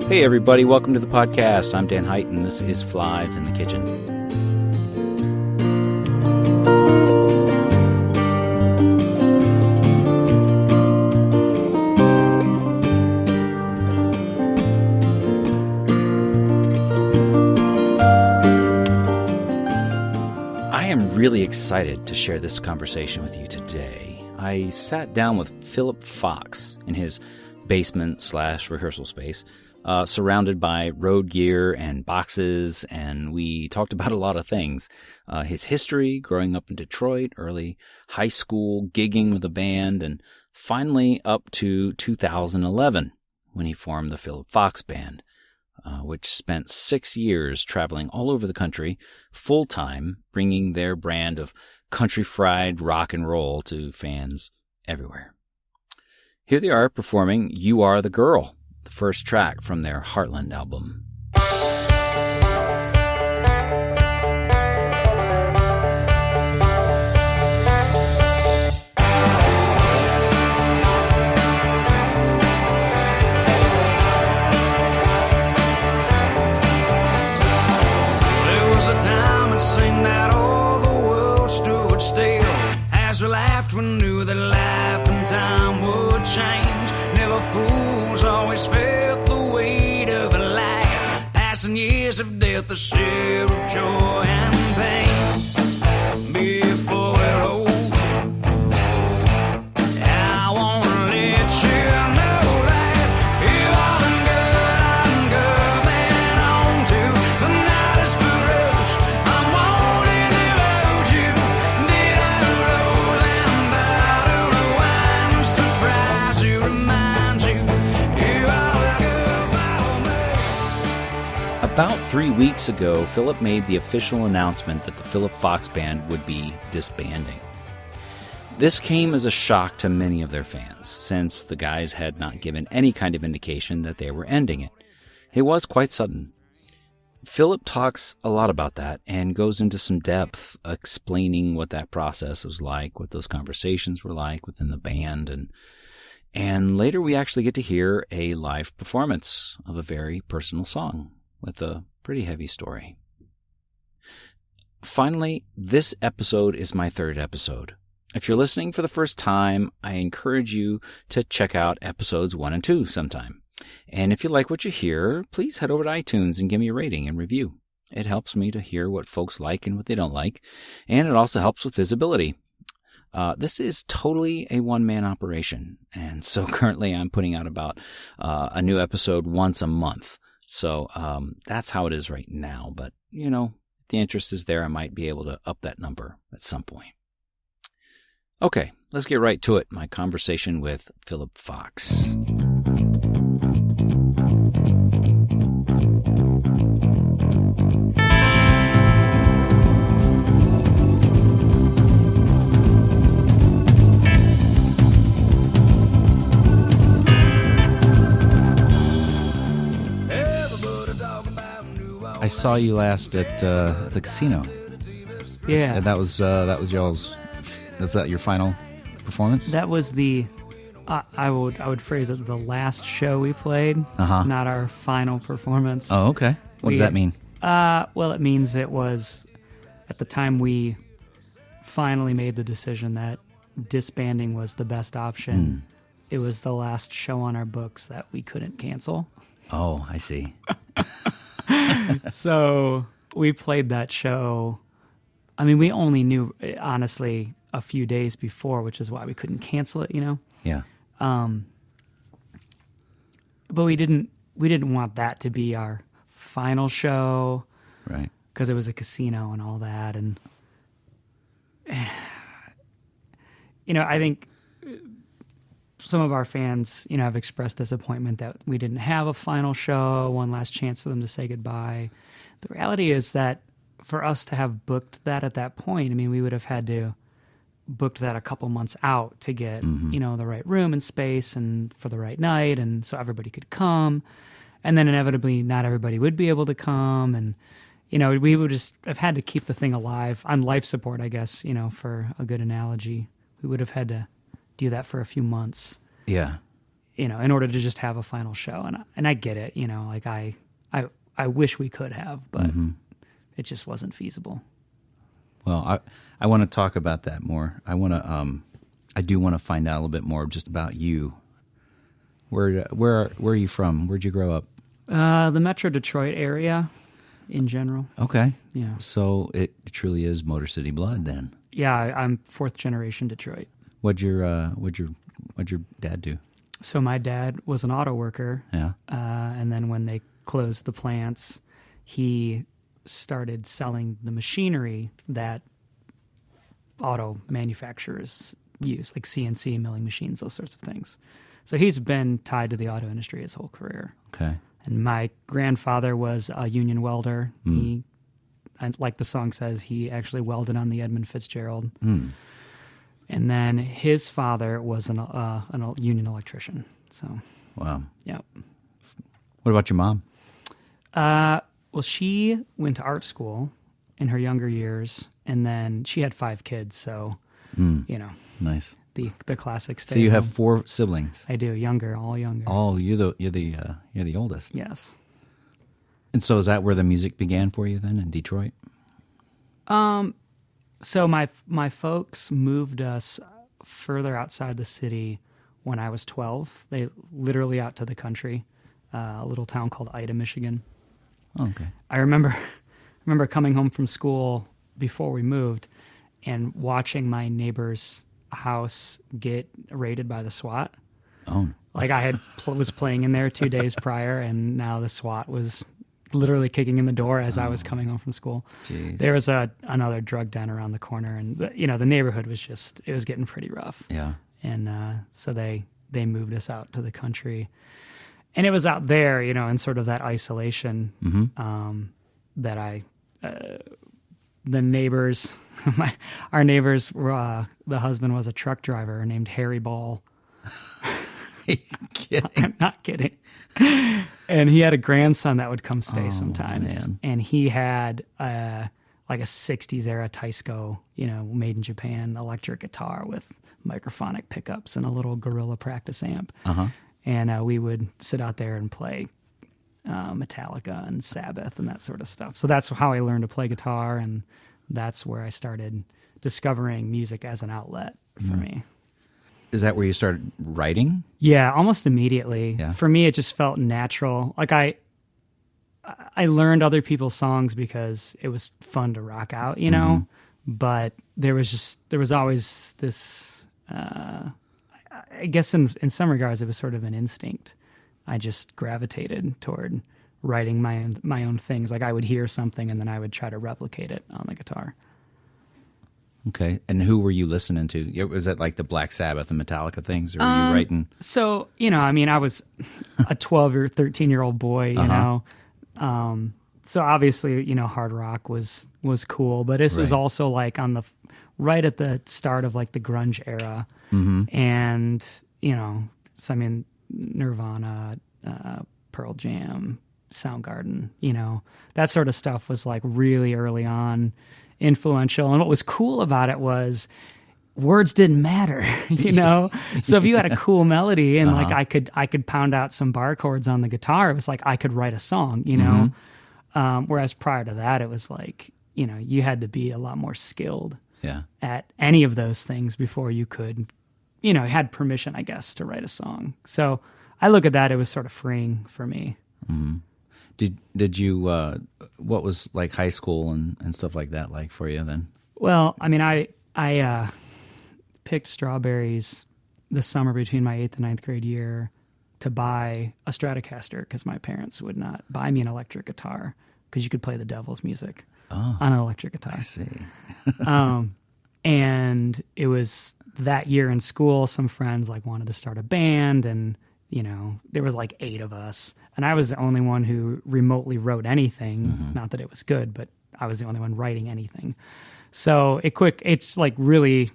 Hey everybody, welcome to the podcast. I'm Dan Height, and this is Flies in the Kitchen. I am really excited to share this conversation with you today. I sat down with Phillip Fox in his basement/rehearsal space, surrounded by road gear and boxes, and we talked about a lot of things. His history, growing up in Detroit, early high school, gigging with a band, and finally up to 2011 when he formed the Phillip Fox Band, which spent 6 years traveling all over the country full-time, bringing their brand of country-fried rock and roll to fans everywhere. Here they are performing You Are the Girl, the first track from their Heartland album. There was a time it seemed that all the world stood still. As we laughed, we knew that life and time would change. Never fools, always felt the weight of a life. Passing years of death, a share of joy and pain. Before we're old, I wanna let you know that you are the good I'm coming on to. The night is for us, I'm wanting to hold you. Dinner rolls and bottle of wine, surprise you, remind you, you are the girl for me. About 3 weeks ago, Phillip made the official announcement that the Phillip Fox Band would be disbanding. This came as a shock to many of their fans, since the guys had not given any kind of indication that they were ending it. It was quite sudden. Phillip talks a lot about that and goes into some depth explaining what that process was like, what those conversations were like within the band, and later we actually get to hear a live performance of a very personal song with a pretty heavy story. Finally, this episode is my third episode. If you're listening for the first time, I encourage you to check out episodes 1 and 2 sometime. And if you like what you hear, please head over to iTunes and give me a rating and review. It helps me to hear what folks like and what they don't like, and it also helps with visibility. This is totally a one-man operation, and so currently I'm putting out about a new episode once a month. So that's how it is right now, but, you know, if the interest is there, I might be able to up that number at some point. Okay, let's get right to it, my conversation with Phillip Fox. I saw you last at the casino. Yeah. And that was y'all's. Was that your final performance? That was the, I would phrase it, the last show we played, not our final performance. Oh, okay. What does that mean? Well, it means it was, at the time we finally made the decision that disbanding was the best option. It was the last show on our books that we couldn't cancel. Oh, I see. So we played that show. I mean, we only knew, honestly, a few days before, which is why we couldn't cancel it, you know? Yeah. But we didn't want that to be our final show. Right. Because it was a casino and all that. And, you know, I think some of our fans, you know, have expressed disappointment that we didn't have a final show, one last chance for them to say goodbye. The reality is that for us to have booked that at that point, I mean, we would have had to booked that a couple months out to get, you know, the right room and space and for the right night, and so everybody could come. And then inevitably not everybody would be able to come. And, you know, we would just have had to keep the thing alive on life support, I guess, you know, for a good analogy. We would have had to do that for a few months. Yeah. in order to just have a final show. And I get it, like I wish we could have, but it just wasn't feasible. Well, I want to talk about that more. I do want to find out a little bit more just about you. Where are you from? Where'd you grow up? The Metro Detroit area in general. Okay. Yeah. So it truly is Motor City blood then. Yeah, I'm fourth generation Detroit. What'd your dad do? So my dad was an auto worker. Yeah. And then when they closed the plants, he started selling the machinery that auto manufacturers use, like CNC milling machines, those sorts of things. So he's been tied to the auto industry his whole career. Okay. And my grandfather was a union welder. He, like the song says, he actually welded on the Edmund Fitzgerald. And then his father was an union electrician. So, wow. Yeah. What about your mom? Well, she went to art school in her younger years, and then she had 5 kids. So, Nice. The classic. So you have 4 siblings. I do, all younger. Oh, you're the oldest. Yes. And so is that where the music began for you then in Detroit? So my folks moved us further outside the city when I was 12. They literally out to the country, a little town called Ida, Michigan. Oh, okay. I remember coming home from school before we moved and watching my neighbor's house get raided by the SWAT. Oh. Like I was playing in there 2 days prior, and now the SWAT was literally kicking in the door as I was coming home from school. Jeez. There was another drug den around the corner, and the neighborhood was it was getting pretty rough. Yeah. And so they moved us out to the country, and it was out there, in sort of that isolation that the neighbors, our neighbors were, the husband was a truck driver named Harry Ball. Are you kidding? I'm not kidding. And he had a grandson that would come stay sometimes. Man. And he had like a 60s era Teisco, made in Japan electric guitar with microphonic pickups and a little Gorilla practice amp. And we would sit out there and play Metallica and Sabbath and that sort of stuff. So that's how I learned to play guitar, and that's where I started discovering music as an outlet for me. Is that where you started writing? Yeah, almost immediately. Yeah. For me, it just felt natural. Like I learned other people's songs because it was fun to rock out, but there was always this, I guess in some regards, it was sort of an instinct. I just gravitated toward writing my own things. Like I would hear something and then I would try to replicate it on the guitar. Okay. And who were you listening to? Was that like the Black Sabbath and Metallica things, or were you writing? So, I was a 12 or 13-year-old boy, so obviously, hard rock was cool, but this was also like right at the start of like the grunge era. And, so Nirvana, Pearl Jam, Soundgarden, that sort of stuff was like really early on influential. And what was cool about it was words didn't matter, So if you had a cool melody and like I could pound out some bar chords on the guitar, it was like I could write a song, whereas prior to that, it was like, you had to be a lot more skilled at any of those things before you could, had permission, I guess, to write a song. So I look at that, it was sort of freeing for me. Did you, what was like high school and stuff like that like for you then? Well, I mean, I picked strawberries the summer between my 8th and 9th grade year to buy a Stratocaster because my parents would not buy me an electric guitar because you could play the devil's music on an electric guitar. I see. And it was that year in school, some friends like wanted to start a band, and there was like 8 of us, and I was the only one who remotely wrote anything. Not that it was good, but I was the only one writing anything. So it's like really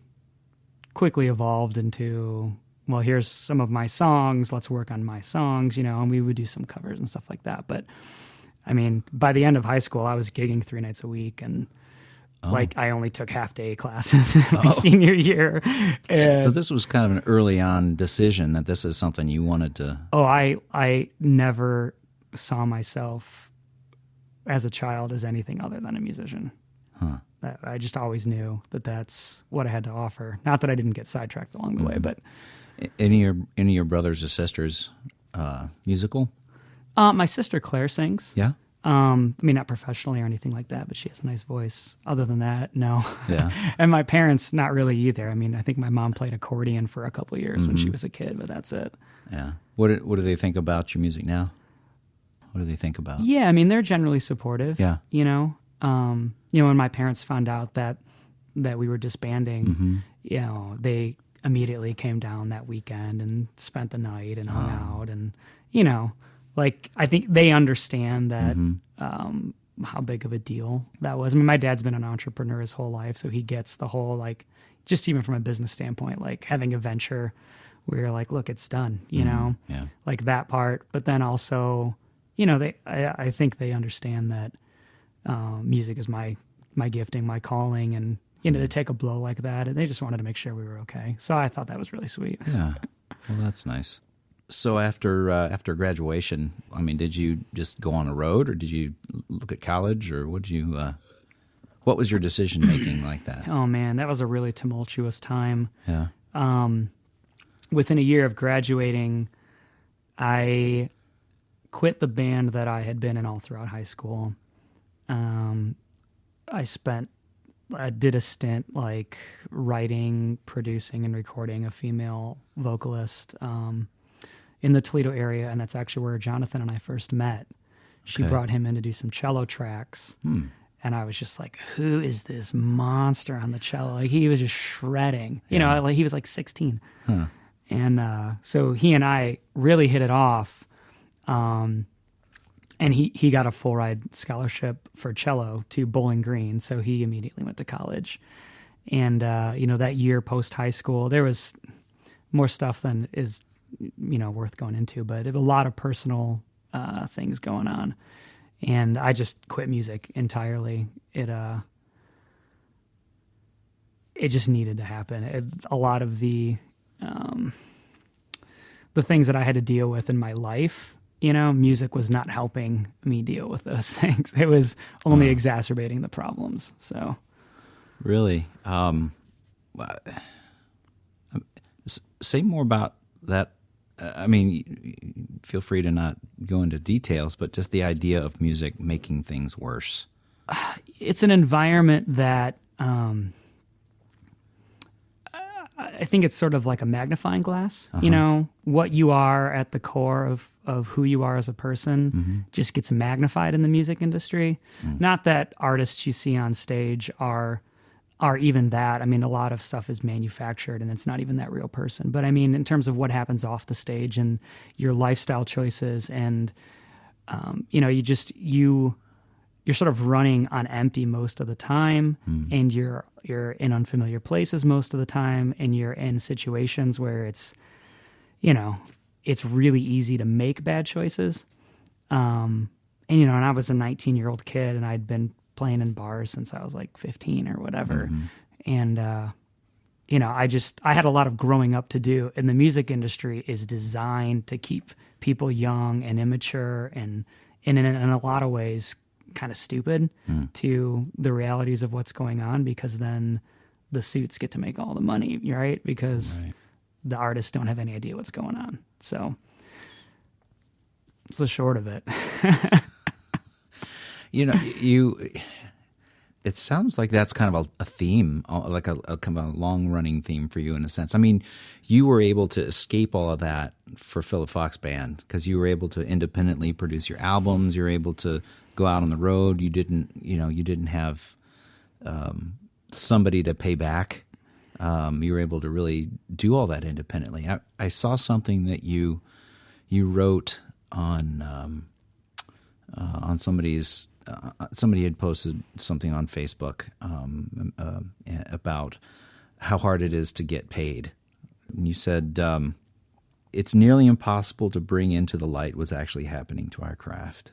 quickly evolved into, well, here's some of my songs, let's work on my songs, and we would do some covers and stuff like that. But I mean, by the end of high school, I was gigging 3 nights a week, and Like I only took half-day classes in my senior year. So this was kind of an early on decision that this is something you wanted to... Oh, I never saw myself as a child as anything other than a musician. Huh. I just always knew that that's what I had to offer. Not that I didn't get sidetracked along the way, but... Any of your brothers or sisters musical? My sister Claire sings. Yeah? I mean, not professionally or anything like that, but she has a nice voice. Other than that, no. Yeah. And my parents, not really either. I mean, I think my mom played accordion for a couple of years when she was a kid, but that's it. Yeah. What do they think about your music now? What do they think about? Yeah, I mean, they're generally supportive. Yeah. You know, when my parents found out that we were disbanding, you know, they immediately came down that weekend and spent the night and hung out, and you know. Like, I think they understand that how big of a deal that was. I mean, my dad's been an entrepreneur his whole life, so he gets the whole, like, just even from a business standpoint, like having a venture where you're like, look, it's done, you know? Yeah. Like that part. But then also, you know, I think they understand that music is my gifting, my calling, and, you know, to take a blow like that, and they just wanted to make sure we were okay. So I thought that was really sweet. Yeah. Well, that's nice. So after graduation, I mean, did you just go on the road, or did you look at college, or what was your decision making like that? Oh man, that was a really tumultuous time. Yeah. Within a year of graduating, I quit the band that I had been in all throughout high school. I did a stint like writing, producing, and recording a female vocalist in the Toledo area, and that's actually where Jonathan and I first met. She brought him in to do some cello tracks, and I was just like, who is this monster on the cello? Like, he was just shredding. You know, like he was like 16. Huh. And so he and I really hit it off, and he got a full ride scholarship for cello to Bowling Green, so he immediately went to college. And, you know, that year post high school, there was more stuff than is, you know, worth going into, but a lot of personal things going on. And I just quit music entirely. It just needed to happen. A lot of the things that I had to deal with in my life, you know, music was not helping me deal with those things. It was only exacerbating the problems. So, really, say more about that. I mean, feel free to not go into details, but just the idea of music making things worse. It's an environment that I think it's sort of like a magnifying glass. You know, what you are at the core of who you are as a person just gets magnified in the music industry. Not that artists you see on stage are even that. I mean, a lot of stuff is manufactured and it's not even that real person. But I mean, in terms of what happens off the stage and your lifestyle choices and, you know, you're sort of running on empty most of the time, and you're in unfamiliar places most of the time, and you're in situations where it's, you know, it's really easy to make bad choices. And, you know, and I was a 19-year-old kid, and I'd been playing in bars since I was like 15 or whatever. And, you know, I had a lot of growing up to do, and the music industry is designed to keep people young and immature and in a lot of ways kind of stupid to the realities of what's going on, because then the suits get to make all the money, right? Because the artists don't have any idea what's going on. So it's the short of it. You know, it sounds like that's kind of a theme, like a kind of a long-running theme for you in a sense. I mean, you were able to escape all of that for Phillip Fox Band because you were able to independently produce your albums. You're able to go out on the road. You didn't have somebody to pay back. You were able to really do all that independently. I saw something that you wrote on somebody's. Somebody had posted something on Facebook about how hard it is to get paid. And you said, it's nearly impossible to bring into the light what's actually happening to our craft.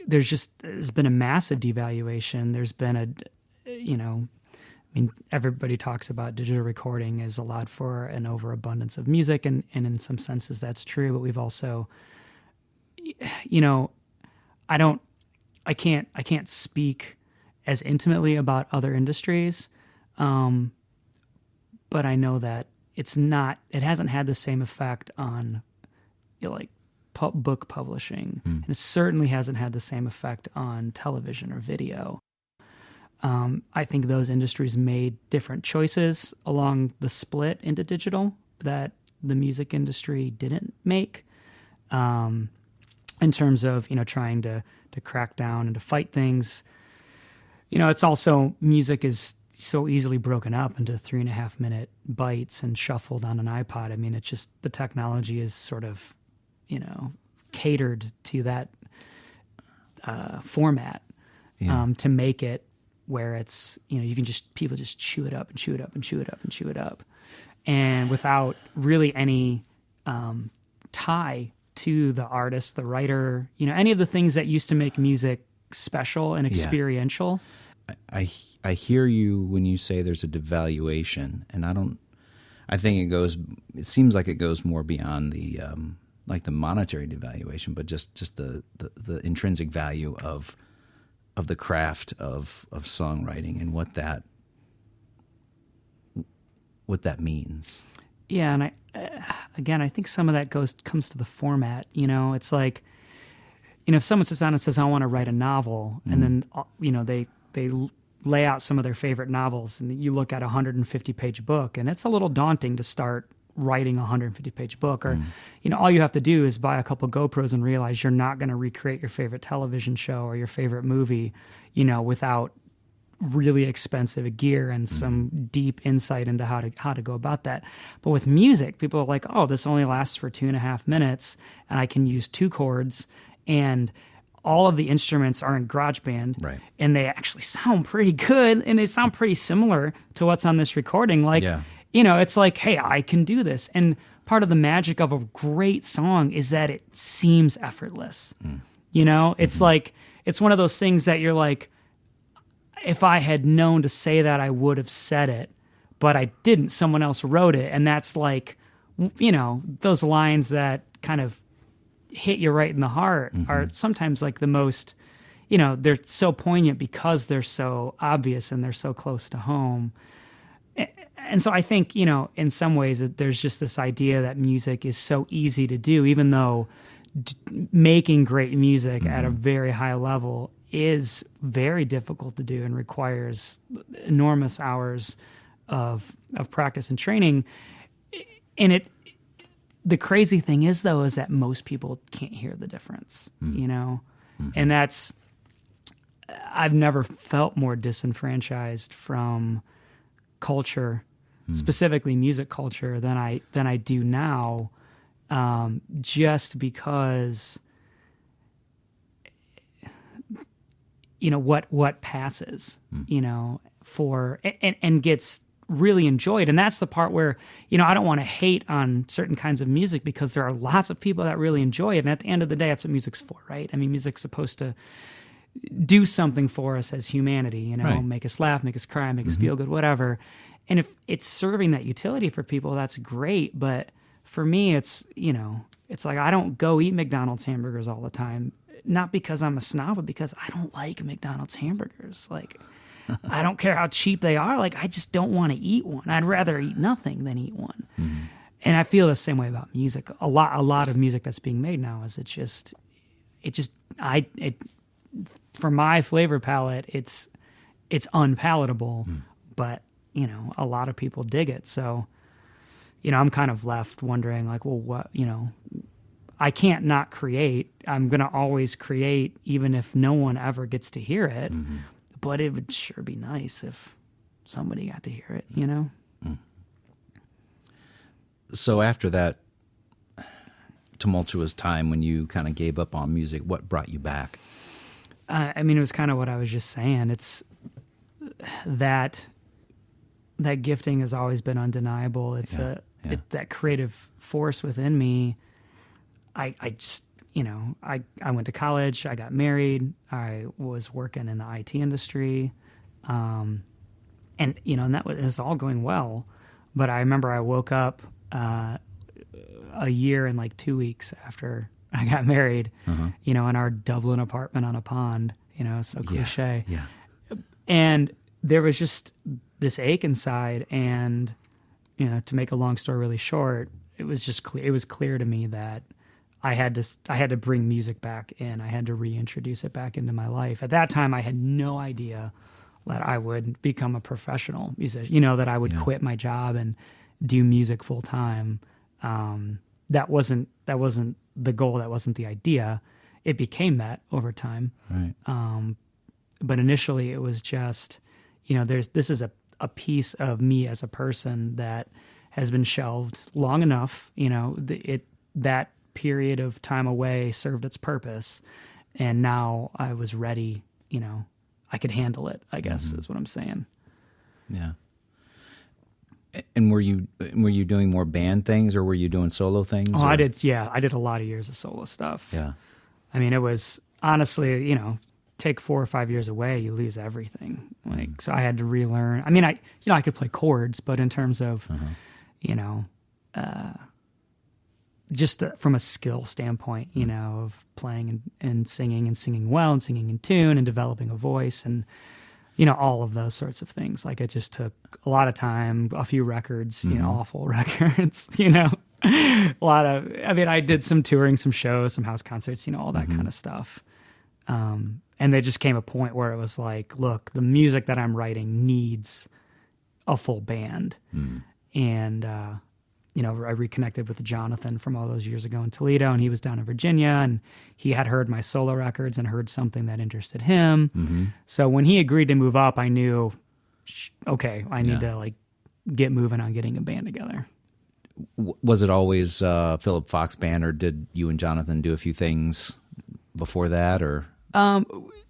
There's been a massive devaluation. There's been everybody talks about digital recording has allowed for an overabundance of music, and in some senses that's true, but we've also, I can't speak as intimately about other industries, but I know that it hasn't had the same effect on book publishing, and it certainly hasn't had the same effect on television or video. I think those industries made different choices along the split into digital that the music industry didn't make, in terms of, trying to crack down and to fight things. It's also, music is so easily broken up into 3.5-minute bites and shuffled on an iPod. I mean, it's just, the technology is sort of, catered to that format, to make it where it's, you can people just chew it up and chew it up and chew it up and chew it up, and without really any tie to the artist, the writer, any of the things that used to make music special and experiential. I hear you when you say there's a devaluation, and I think it seems like it goes more beyond the like the monetary devaluation, but just the intrinsic value of the craft of songwriting and what that means. Yeah, and I think some of that comes to the format. It's like, if someone sits down and says, I want to write a novel, and then they lay out some of their favorite novels, and you look at a 150-page book, and it's a little daunting to start writing a 150-page book. Or all you have to do is buy a couple GoPros and realize you're not going to recreate your favorite television show or your favorite movie, without really expensive gear and some deep insight into how to go about that. But with music, people are like, oh, this only lasts for 2.5 minutes, and I can use 2 chords, and all of the instruments are in GarageBand, right, and they actually sound pretty good, and they sound pretty similar to what's on this recording. It's like, hey, I can do this. And part of the magic of a great song is that it seems effortless. It's like, it's one of those things that you're like, if I had known to say that, I would have said it, but I didn't. Someone else wrote it. And that's like, those lines that kind of hit you right in the heart are sometimes like the most, they're so poignant because they're so obvious and they're so close to home. And so I think, in some ways there's just this idea that music is so easy to do, even though making great music at a very high level is very difficult to do and requires enormous hours of practice and training. And the crazy thing is, though, is that most people can't hear the difference, and I've never felt more disenfranchised from culture, specifically music culture, than I do now, just because what passes, for and gets really enjoyed. And that's the part where, I don't want to hate on certain kinds of music, because there are lots of people that really enjoy it. And at the end of the day, that's what music's for, right? I mean, music's supposed to do something for us as humanity, Right. Make us laugh, make us cry, make us feel good, whatever. And if it's serving that utility for people, that's great. But for me, it's like, I don't go eat McDonald's hamburgers all the time, not because I'm a snob, but because I don't like McDonald's hamburgers. Like, I don't care how cheap they are. Like, I just don't want to eat one. I'd rather eat nothing than eat one. And I feel the same way about music. A lot of music that's being made now is for my flavor palette, it's unpalatable, but a lot of people dig it. So, I'm kind of left wondering, like, well, what, I can't not create. I'm going to always create, even if no one ever gets to hear it. But it would sure be nice if somebody got to hear it, So after that tumultuous time when you kind of gave up on music, what brought you back? It was kind of what I was just saying. It's that gifting has always been undeniable. It's that creative force within me. I just, I went to college, I got married, I was working in the IT industry. and and that was all going well. But I remember I woke up a year and like 2 weeks after I got married, in our Dublin apartment on a pond. So cliche. Yeah. And there was just this ache inside, and to make a long story really short, it was just clear. It was clear to me that I had to bring music back in. I had to reintroduce it back into my life. At that time, I had no idea that I would become a professional musician. That I would quit my job and do music full time. That wasn't the goal. That wasn't the idea. It became that over time. Right. But initially, it was just, this is a piece of me as a person that has been shelved long enough. That period of time away served its purpose, and now I was ready. I could handle it, I guess, is what I'm saying. Yeah. And were you doing more band things, or were you doing solo things? Oh, I did. Yeah, I did a lot of years of solo stuff. Yeah. I mean, it was honestly, take 4 or 5 years away, you lose everything. So I had to relearn. I mean, I could play chords, but in terms of, just from a skill standpoint, of playing and singing well and singing in tune and developing a voice and, all of those sorts of things. Like, it just took a lot of time, a few records, awful records, a lot of, I did some touring, some shows, some house concerts, all that kind of stuff. And there just came a point where it was like, look, the music that I'm writing needs a full band. And, I reconnected with Jonathan from all those years ago in Toledo, and he was down in Virginia, and he had heard my solo records and heard something that interested him. So when he agreed to move up, I knew, okay, I need to get moving on getting a band together. Was it always Phillip Fox band, or did you and Jonathan do a few things before that, or?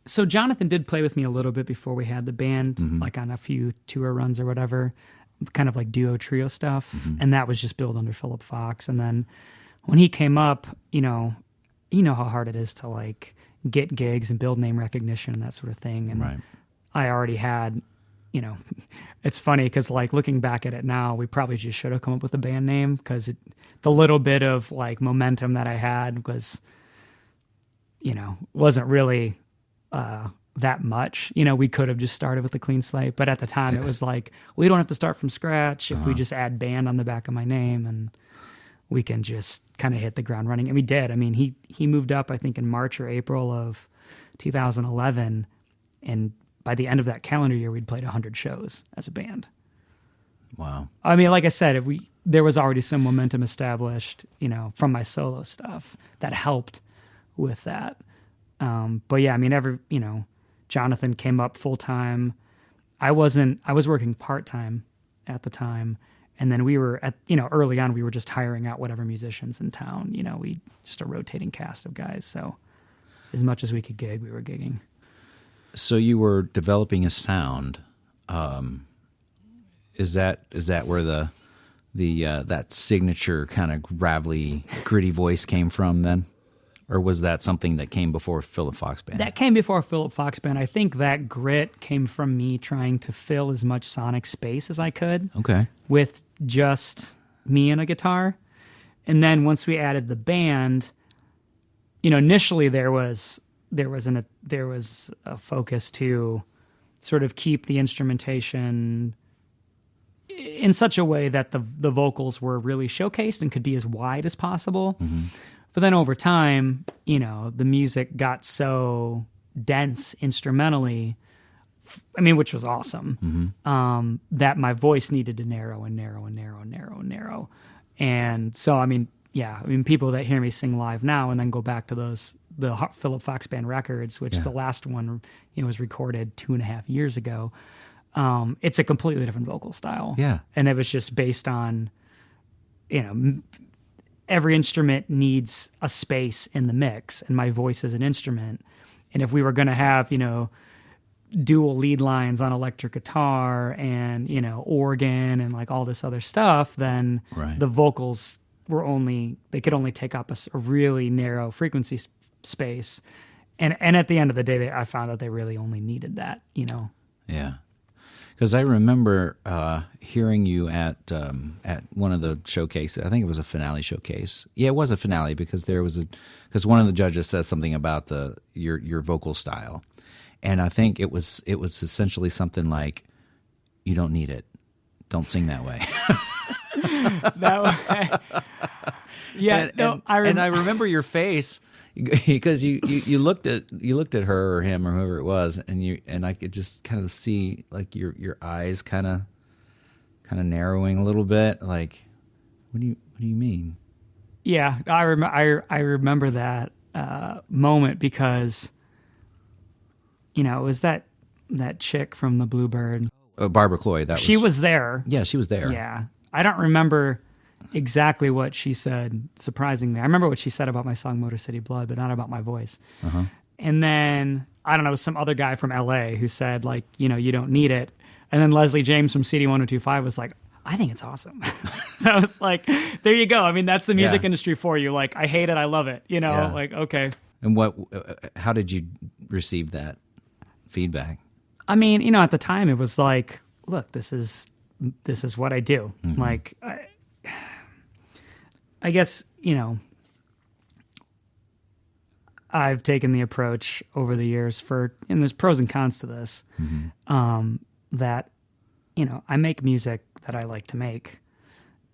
So Jonathan did play with me a little bit before we had the band, like on a few tour runs or whatever, kind of like duo trio stuff. And that was just billed under Phillip Fox. And then when he came up, you know how hard it is to get gigs and build name recognition and that sort of thing. And I already had, it's funny because looking back at it now, we probably just should have come up with a band name, because the little bit of momentum that I had was, wasn't really that much. We could have just started with a clean slate, but at the time it was we don't have to start from scratch if we just add band on the back of my name, and we can just kind of hit the ground running. And we did. I mean, he moved up, I think, in March or April of 2011, and by the end of that calendar year, we'd played 100 shows as a band. Wow. I mean, like I said, there was already some momentum established, from my solo stuff that helped with that. But yeah, I mean, Jonathan came up full time. I was working part time at the time. And then we were early on, we were just hiring out whatever musicians in town, we just a rotating cast of guys. So as much as we could gig, we were gigging. So you were developing a sound. Is that where the that signature kind of gravelly, gritty voice came from then? Or was that something that came before Phillip Fox Band? That came before Phillip Fox Band. I think that grit came from me trying to fill as much sonic space as I could. Okay. With just me and a guitar. And then once we added the band, initially there was a focus to sort of keep the instrumentation in such a way that the vocals were really showcased and could be as wide as possible. But then over time, the music got so dense instrumentally, which was awesome, that my voice needed to narrow and narrow and narrow and narrow and narrow. And so, people that hear me sing live now and then go back to the Phillip Fox Band records, which the last one was recorded 2.5 years ago, it's a completely different vocal style. Yeah. And it was just based on, every instrument needs a space in the mix, and my voice is an instrument. And if we were going to have, dual lead lines on electric guitar and, organ and all this other stuff, then the vocals they could only take up a really narrow frequency space. And at the end of the day, I found that they really only needed that, Yeah. Because I remember hearing you at one of the showcases. I think it was a finale showcase. Yeah, it was a finale because because one of the judges said something about your vocal style, and I think it was essentially something like, "You don't need it. Don't sing that way." Yeah, and I remember your face because you looked at her or him or whoever it was, and I could just kind of see like your eyes kind of narrowing a little bit. Like, what do you mean? Yeah, I remember that moment because, it was that chick from the Bluebird, Barbara Cloy. She was there. Yeah, she was there. Yeah, I don't remember exactly what she said, surprisingly. I remember what she said about my song Motor City Blood, but not about my voice. Uh-huh. And then, I don't know, some other guy from LA who said, like, you don't need it. And then Leslie James from CD 1025 was like, I think it's awesome. So it's like, there you go. I mean, that's the music industry for you. Like, I hate it, I love it. Like, okay. And how did you receive that feedback? I mean, at the time it was like, look, this is what I do. Mm-hmm. Like, I guess, I've taken the approach over the years and there's pros and cons to this, that, I make music that I like to make,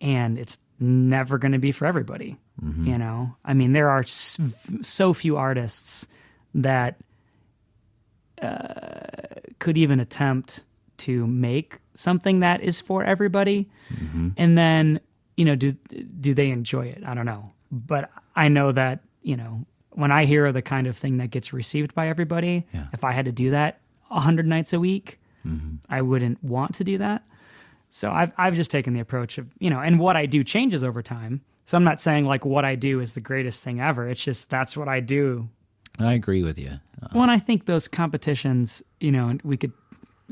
and it's never going to be for everybody. I mean, there are so few artists that could even attempt to make something that is for everybody. And then, do they enjoy it? I don't know. But I know that, when I hear the kind of thing that gets received by everybody, if I had to do that 100 nights a week, I wouldn't want to do that. So I've just taken the approach of, and what I do changes over time. So I'm not saying like what I do is the greatest thing ever. It's just that's what I do. I agree with you. Well, and I think those competitions, and we could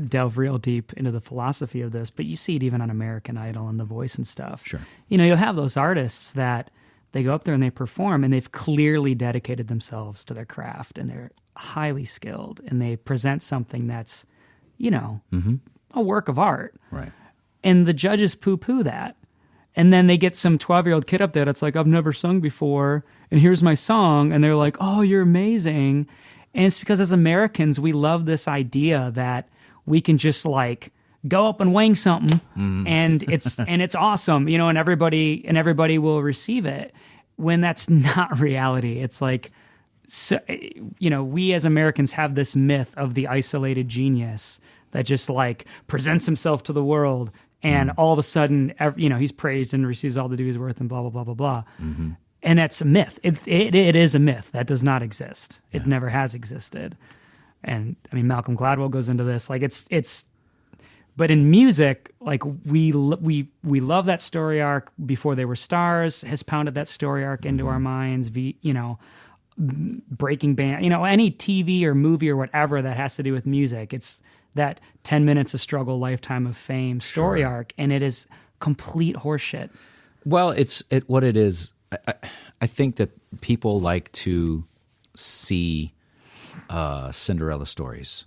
delve real deep into the philosophy of this, but you see it even on American Idol and The Voice and stuff. Sure. You'll have those artists that they go up there and they perform and they've clearly dedicated themselves to their craft and they're highly skilled and they present something that's, a work of art. Right. And the judges poo-poo that. And then they get some 12-year-old kid up there that's like, I've never sung before, and here's my song. And they're like, oh, you're amazing. And it's because as Americans, we love this idea that we can just like go up and wing something and it's awesome, and everybody will receive it, when that's not reality. It's like, so, we as Americans have this myth of the isolated genius that just like presents himself to the world and all of a sudden, he's praised and receives all the due he's worth and blah, blah, blah, blah, blah. And that's a myth. It is a myth that does not exist. It never has existed. And I mean, Malcolm Gladwell goes into this, like but in music, like we love that story arc. Before They Were Stars has pounded that story arc into our minds. Breaking Bad, any TV or movie or whatever that has to do with music, it's that 10 minutes of struggle, lifetime of fame story arc, and it is complete horseshit. Well, what it is. I think that people like to see Cinderella stories.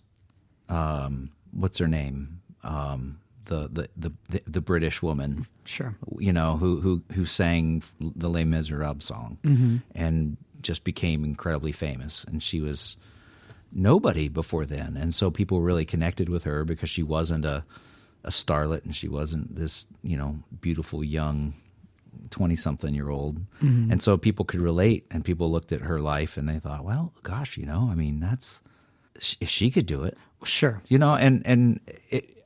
What's her name? The British woman, sure, who sang the Les Miserables song and just became incredibly famous. And she was nobody before then, and so people really connected with her because she wasn't a starlet and she wasn't this beautiful young 20-something-year-old, and so people could relate. And people looked at her life and they thought, well, gosh, I mean, that's if she could do it, sure, and it.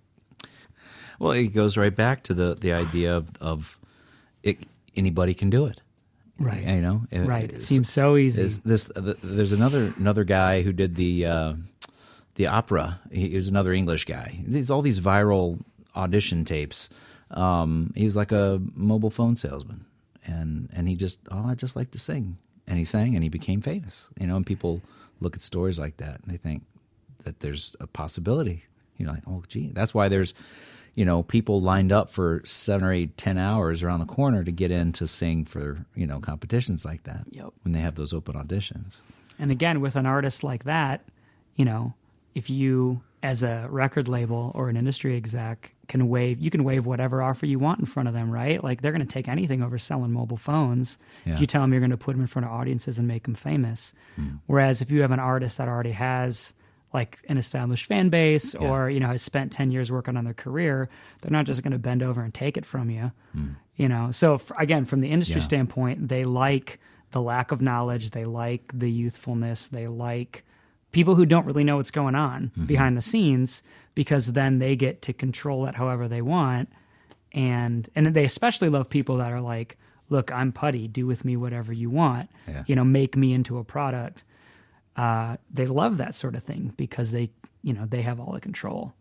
Well, it goes right back to the idea of it, anybody can do it, right? Right. It seems so easy. There's another guy who did the opera. He was another English guy. All these viral audition tapes. He was like a mobile phone salesman, and he just, I just like to sing, and he sang and he became famous. And people look at stories like that and they think that there's a possibility. Like, oh, gee, that's why there's. People lined up for 7 or 8, 10 hours around the corner to get in to sing for, competitions like that. Yep. When they have those open auditions. And again, with an artist like that, if you, as a record label or an industry exec, you can wave whatever offer you want in front of them, right? Like they're going to take anything over selling mobile phones. Yeah. If you tell them you're going to put them in front of audiences and make them famous. Whereas if you have an artist that already has like an established fan base or, has spent 10 years working on their career, they're not just going to bend over and take it from you, So again, from the industry standpoint, they like the lack of knowledge. They like the youthfulness. They like people who don't really know what's going on behind the scenes, because then they get to control it however they want. And they especially love people that are like, look, I'm putty, do with me whatever you want, make me into a product. They love that sort of thing because they have all the control.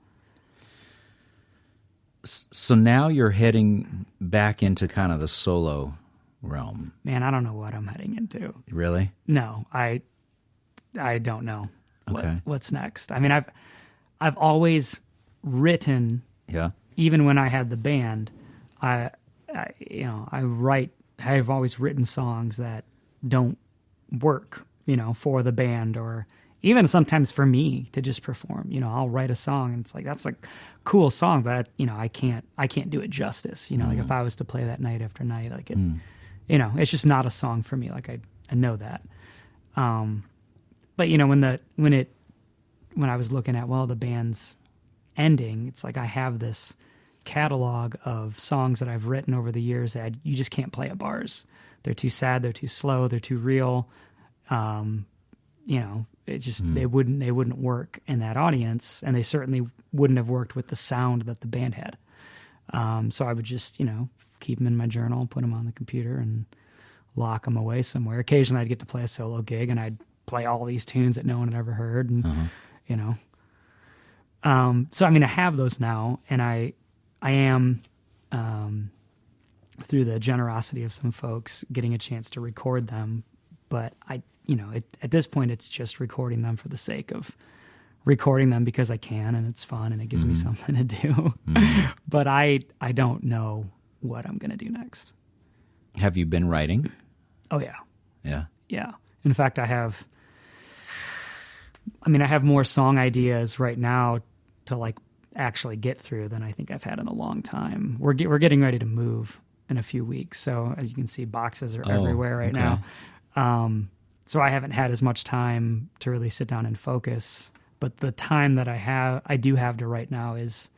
So now you're heading back into kind of the solo realm. Man, I don't know what I'm heading into. Really? No, I don't know what's next. I mean, I've always written. Yeah. Even when I had the band, I've always written songs that don't work, for the band, or even sometimes for me to just perform. I'll write a song and it's like, that's a cool song, but I can't do it justice. Like if I was to play that night after night, like it, it's just not a song for me. Like I know that. But when I was looking at, the band's ending, it's like I have this catalog of songs that I've written over the years that you just can't play at bars. They're too sad, they're too slow, they're too real. It just they wouldn't work in that audience, and they certainly wouldn't have worked with the sound that the band had. So I would just keep them in my journal, put them on the computer, and lock them away somewhere. Occasionally, I'd get to play a solo gig, and I'd play all these tunes that no one had ever heard, and so I mean, I have those now, and I am, through the generosity of some folks, getting a chance to record them. But at this point, it's just recording them for the sake of recording them because I can, and it's fun, and it gives me something to do. But I don't know what I'm going to do next. Have you been writing? Oh, yeah. Yeah. Yeah. In fact, I have more song ideas right now to like actually get through than I think I've had in a long time. We're getting ready to move in a few weeks. So as you can see, boxes are everywhere right now. So I haven't had as much time to really sit down and focus, but the time that I do have to write now is,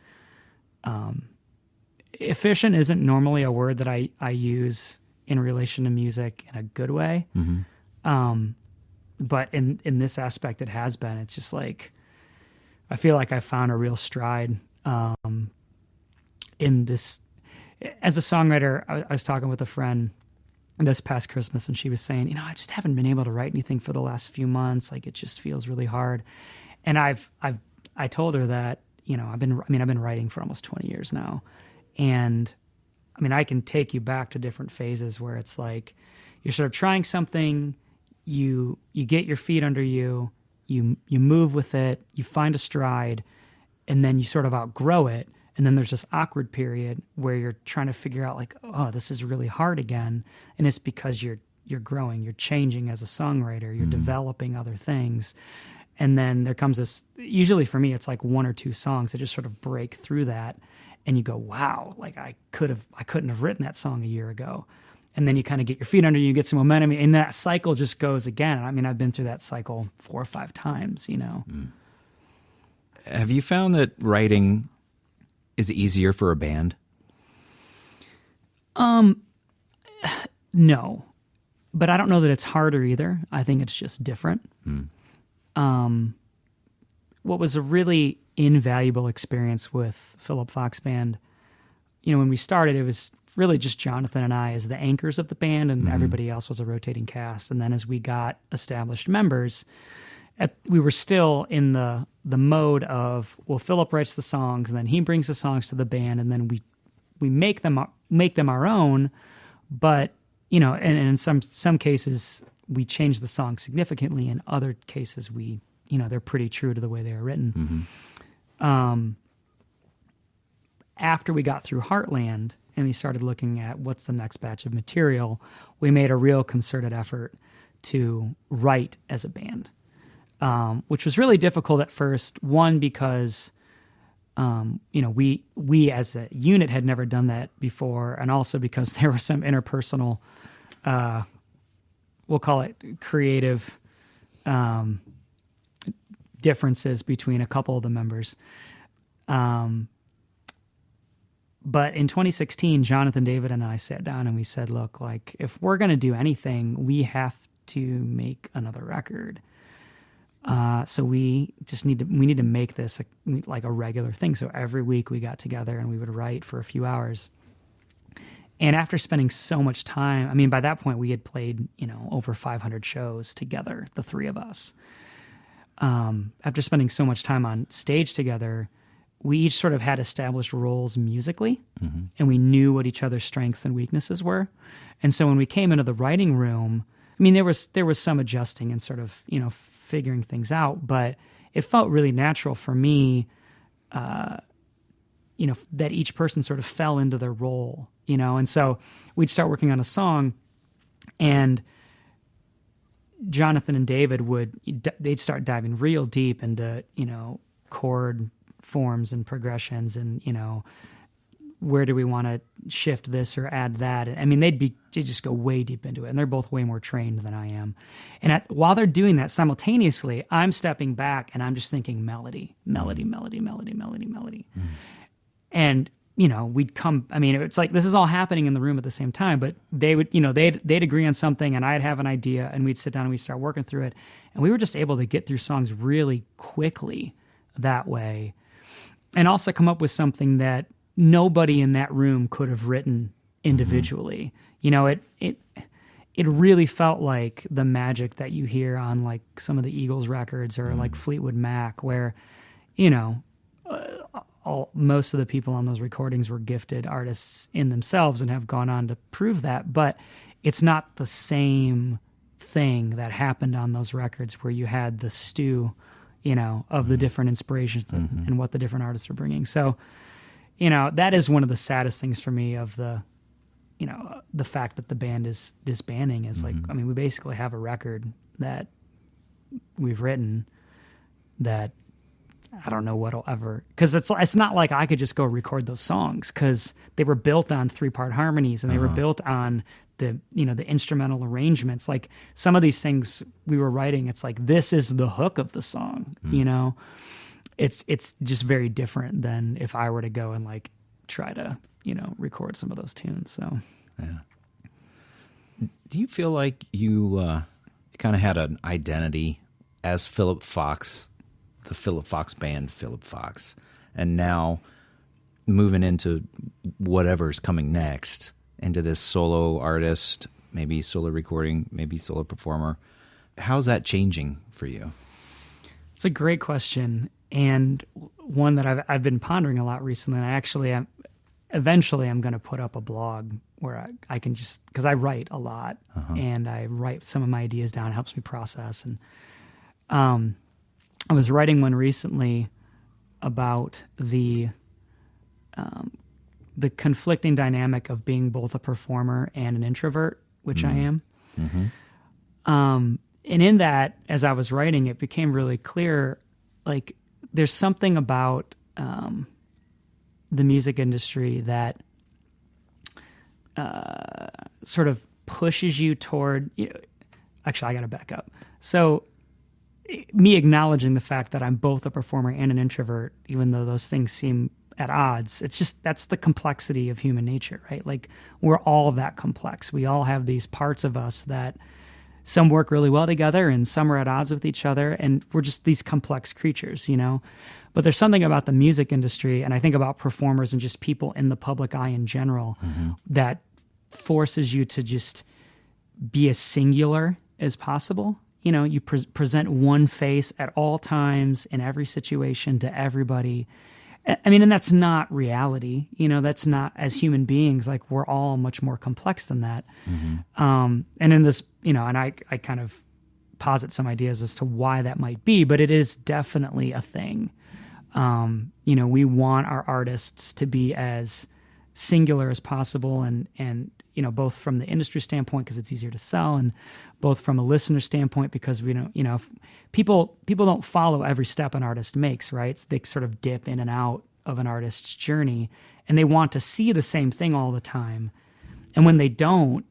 efficient isn't normally a word that I use in relation to music in a good way. But in this aspect, it has been. It's just like, I feel like I found a real stride in this. As a songwriter, I was talking with a friend this past Christmas, and she was saying, I just haven't been able to write anything for the last few months. Like, it just feels really hard. And I told her that, I've been writing for almost 20 years now. And I can take you back to different phases where it's like, you're sort of trying something, you get your feet under you, you move with it, you find a stride, and then you sort of outgrow it. And then there's this awkward period where you're trying to figure out like, oh, this is really hard again. And it's because you're growing, you're changing as a songwriter, you're developing other things. And then there comes this, usually for me, it's like one or two songs that just sort of break through that. And you go, wow, like I couldn't have written that song a year ago. And then you kind of get your feet under you, get some momentum, and that cycle just goes again. I've been through that cycle 4 or 5 times, Have you found that writing is easier for a band? No, but I don't know that it's harder either. I think it's just different. What was a really invaluable experience with Phillip Fox Band, when we started, it was really just Jonathan and I as the anchors of the band, and everybody else was a rotating cast. And then as we got established members, we were still in the mode of, well, Phillip writes the songs, and then he brings the songs to the band, and then we make them our own. But and in some cases we change the song significantly. In other cases, they're pretty true to the way they are written. After we got through Heartland and we started looking at what's the next batch of material, we made a real concerted effort to write as a band. which was really difficult at first. One, because we as a unit had never done that before, and also because there were some interpersonal, we'll call it creative differences between a couple of the members. But in 2016, Jonathan, David, and I sat down and we said, look, like, if we're going to do anything, we have to make another record. So we need to make this like a regular thing. So every week we got together and we would write for a few hours. And after spending so much time, I mean, by that point we had played, over 500 shows together, the three of us. After spending so much time on stage together, we each sort of had established roles musically, and we knew what each other's strengths and weaknesses were. And so when we came into the writing room, I mean, there was some adjusting and sort of, figuring things out, but it felt really natural for me, that each person sort of fell into their role, and so we'd start working on a song, and Jonathan and David they'd start diving real deep into, chord forms and progressions and, where do we want to shift this or add that? I mean, they'd just go way deep into it, and they're both way more trained than I am. And while they're doing that simultaneously, I'm stepping back and I'm just thinking melody. And, we'd come, I mean, it's like, this is all happening in the room at the same time, but they would, they'd agree on something and I'd have an idea and we'd sit down and we'd start working through it. And we were just able to get through songs really quickly that way, and also come up with something that nobody in that room could have written individually. It really felt like the magic that you hear on like some of the Eagles records or like Fleetwood Mac, where, most of the people on those recordings were gifted artists in themselves and have gone on to prove that, but it's not the same thing that happened on those records where you had the stew, of the different inspirations and what the different artists are bringing. So, that is one of the saddest things for me of the fact that the band is disbanding is like, I mean, we basically have a record that we've written that I don't know what'll ever, because it's not like I could just go record those songs, because they were built on 3-part harmonies and they were built on the the instrumental arrangements. Like some of these things we were writing, it's like, this is the hook of the song. It's just very different than if I were to go and like try to record some of those tunes. So do you feel like you kind of had an identity as Phillip Fox, the Phillip Fox band, Phillip Fox, and now moving into whatever's coming next, into this solo artist, maybe solo recording, maybe solo performer? How's that changing for you? It's a great question, and one that I've been pondering a lot recently. And I actually eventually I'm going to put up a blog where I can just, because I write a lot and I write some of my ideas down. It helps me process. And I was writing one recently about the conflicting dynamic of being both a performer and an introvert, which I am. And in that, as I was writing, it became really clear, like, there's something about the music industry that sort of pushes you toward, actually, I got to back up. So me acknowledging the fact that I'm both a performer and an introvert, even though those things seem at odds, it's just, that's the complexity of human nature, right? Like, we're all that complex. We all have these parts of us that some work really well together and some are at odds with each other, and we're just these complex creatures, But there's something about the music industry, and I think about performers and just people in the public eye in general, that forces you to just be as singular as possible. You present one face at all times in every situation to everybody. I mean, and that's not reality. That's not, as human beings, like, we're all much more complex than that. And in this, and I kind of posit some ideas as to why that might be, but it is definitely a thing. We want our artists to be as singular as possible, and both from the industry standpoint because it's easier to sell, and both from a listener standpoint because we don't, if people don't follow every step an artist makes, right? So they sort of dip in and out of an artist's journey, and they want to see the same thing all the time, and when they don't,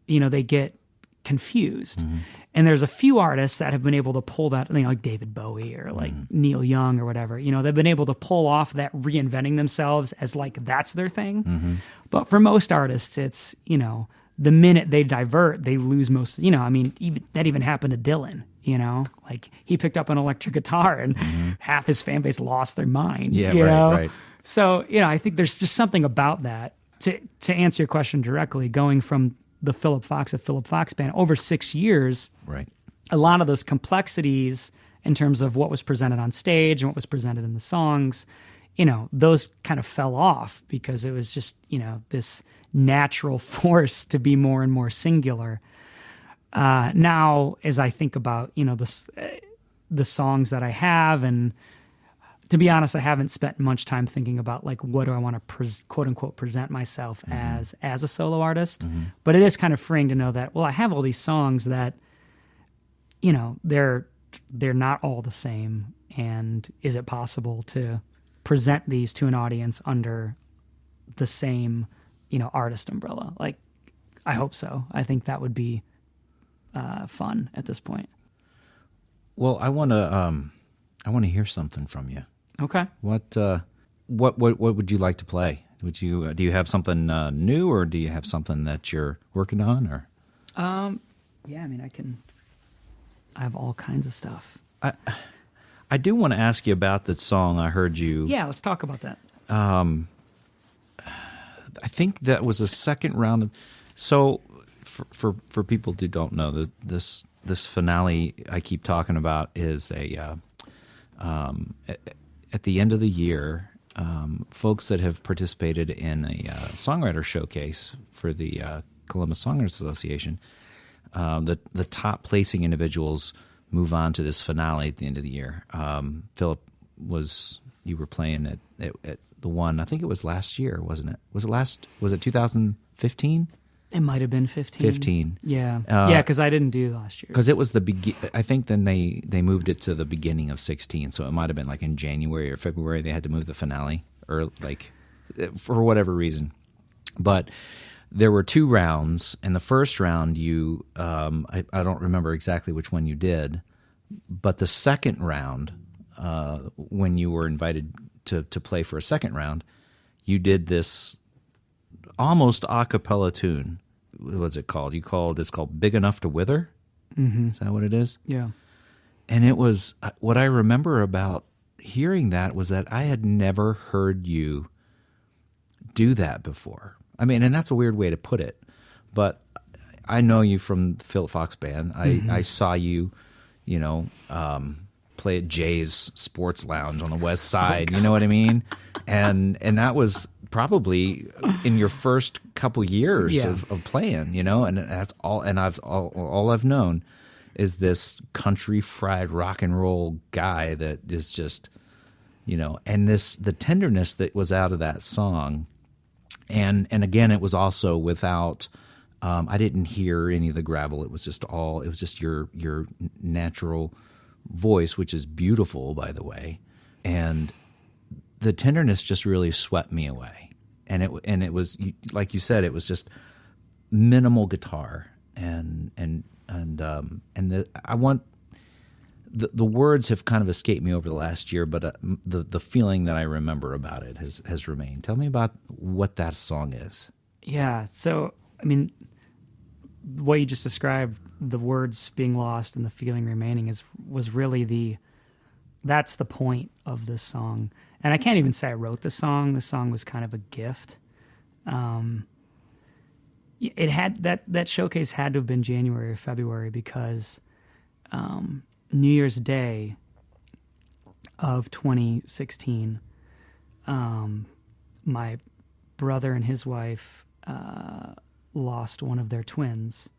they get confused. Mm-hmm. And there's a few artists that have been able to pull that, like David Bowie or like Neil Young or whatever. They've been able to pull off that reinventing themselves as like that's their thing. Mm-hmm. But for most artists, it's the minute they divert, they lose most. That even happened to Dylan. Like he picked up an electric guitar and half his fan base lost their mind. Yeah, right. So I think there's just something about that. To answer your question directly, going from the Phillip Fox band over 6 years, right? A lot of those complexities in terms of what was presented on stage and what was presented in the songs, those kind of fell off because it was just, this natural force to be more and more singular. Now, as I think about, the songs that I have, and to be honest, I haven't spent much time thinking about like what do I want to quote unquote present myself as a solo artist. Mm-hmm. But it is kind of freeing to know that, well, I have all these songs that, they're not all the same. And is it possible to present these to an audience under the same, artist umbrella? Like, I hope so. I think that would be fun at this point. Well, I want to hear something from you. Okay. What would you like to play? Do you have something new, or do you have something that you're working on, or? Yeah, I have all kinds of stuff. I do want to ask you about that song I heard you. Yeah, let's talk about that. I think that was a second round of. So, for people who don't know, this finale I keep talking about is at the end of the year, folks that have participated in a songwriter showcase for the Columbus Songwriters Association, the top placing individuals move on to this finale at the end of the year. Phillip, you were playing at the one, I think it was last year, wasn't it? Was it 2015? It might have been 15. Yeah. Because I didn't do last year. Because it was I think then they moved it to the beginning of 16, so it might have been like in January or February they had to move the finale, or like for whatever reason. But there were 2 rounds, and the first round I don't remember exactly which one you did, but the second round, when you were invited to play for a second round, you did this almost a cappella tune. What's it called? It's called Big Enough to Wither? Mm-hmm. Is that what it is? Yeah. And it was, what I remember about hearing that was that I had never heard you do that before. And that's a weird way to put it, but I know you from the Phillip Fox band. I saw you, play at Jay's Sports Lounge on the West Side. You know what I mean? And that was probably in your first couple years of playing, and that's all. And all I've known is this country fried rock and roll guy that is just, and the tenderness that was out of that song. And again, it was also without, I didn't hear any of the gravel. It was just your natural voice, which is beautiful, by the way. And the tenderness just really swept me away. And it was, like you said, it was just minimal guitar. The words have kind of escaped me over the last year, but the feeling that I remember about it has remained. Tell me about what that song is. Yeah. So, what you just described, the words being lost and the feeling remaining was really that's the point of this song. And I can't even say I wrote the song. The song was kind of a gift. It had that showcase had to have been January or February because New Year's Day of 2016, my brother and his wife lost one of their twins,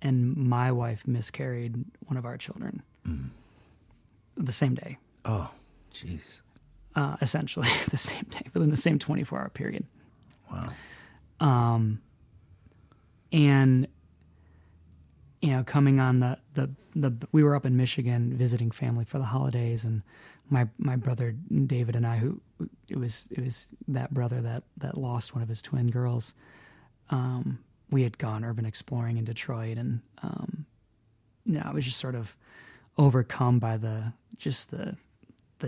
and my wife miscarried one of our children the same day. Oh, jeez. Essentially the same day, within the same 24-hour period. Wow. And coming on the we were up in Michigan visiting family for the holidays, and my brother David and I, who it was that brother that lost one of his twin girls. We had gone urban exploring in Detroit, and I was just sort of overcome by the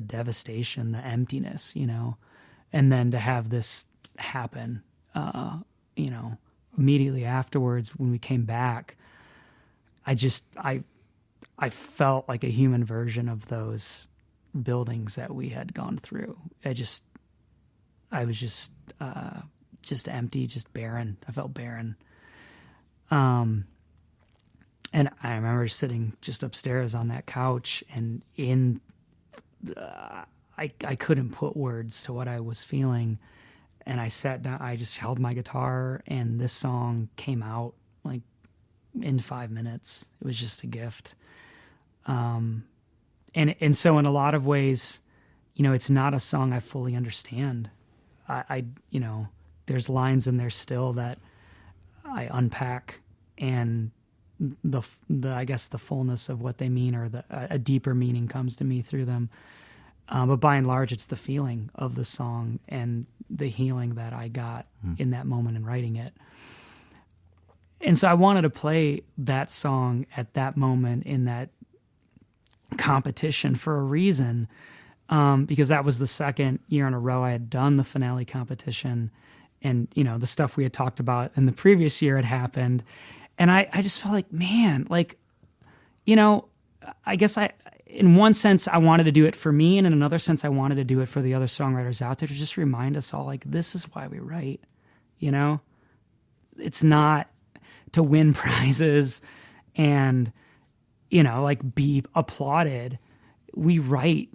devastation, the emptiness, and then to have this happen, immediately afterwards when we came back, I felt like a human version of those buildings that we had gone through. I was just empty, just barren. I felt barren. And I remember sitting just upstairs on that couch, and I couldn't put words to what I was feeling. And I sat down, I just held my guitar, and this song came out like in 5 minutes. It was just a gift. And so in a lot of ways, it's not a song I fully understand. I there's lines in there still that I unpack, and the I guess the fullness of what they mean, or a deeper meaning comes to me through them. But by and large, it's the feeling of the song and the healing that I got in that moment in writing it. And so I wanted to play that song at that moment in that competition for a reason, because that was the second year in a row I had done the finale competition, and the stuff we had talked about in the previous year had happened, and I just felt like, man, like, I guess in one sense I wanted to do it for me, and in another sense I wanted to do it for the other songwriters out there, to just remind us all, like, this is why we write. It's not to win prizes and like be applauded. We write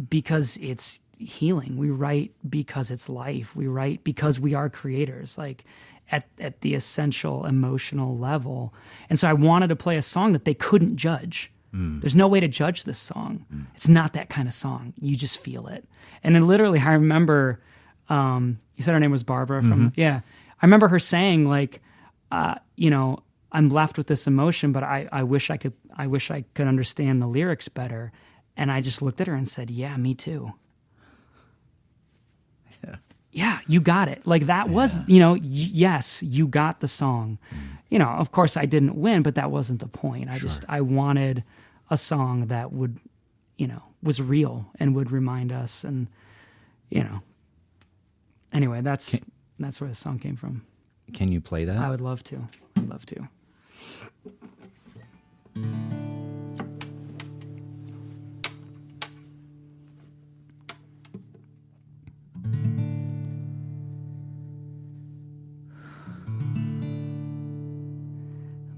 because it's healing. We write because it's life. We write because we are creators, like at the essential emotional level. And so I wanted to play a song that they couldn't judge. There's no way to judge this song. It's not that kind of song. You just feel it. And then literally, I remember, you said her name was Barbara from, I remember her saying, like, I'm left with this emotion, but I wish I could understand the lyrics better. And I just looked at her and said, yeah, me too. Yeah, you got it. Like, that was, yes, you got the song. Of course I didn't win, but that wasn't the point. I wanted a song that would, was real and would remind us. And, anyway, that's where the song came from. Can you play that? I would love to. I'd love to.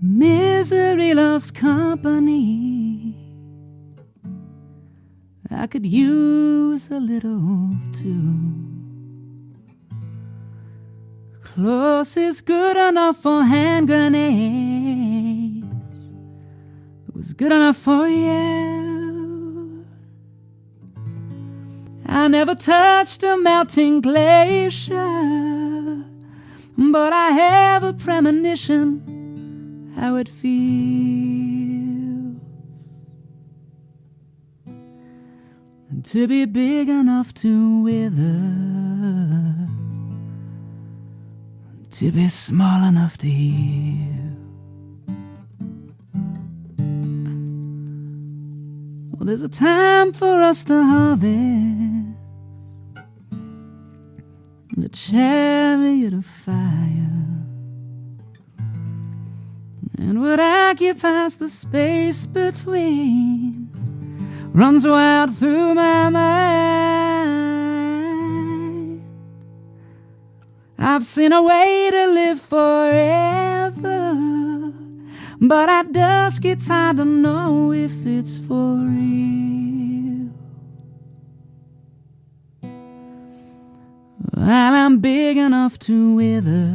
Misery loves company. I could use a little too. Close is good enough for hand grenades. It was good enough for you. I never touched a melting glacier, but I have a premonition how it feels to be big enough to wither, to be small enough to heal. Well, there's a time for us to harvest the chariot of fire, and what occupies the space between runs wild through my mind. I've seen a way to live forever, but at dusk it's hard to know if it's for real. While I'm big enough to wither,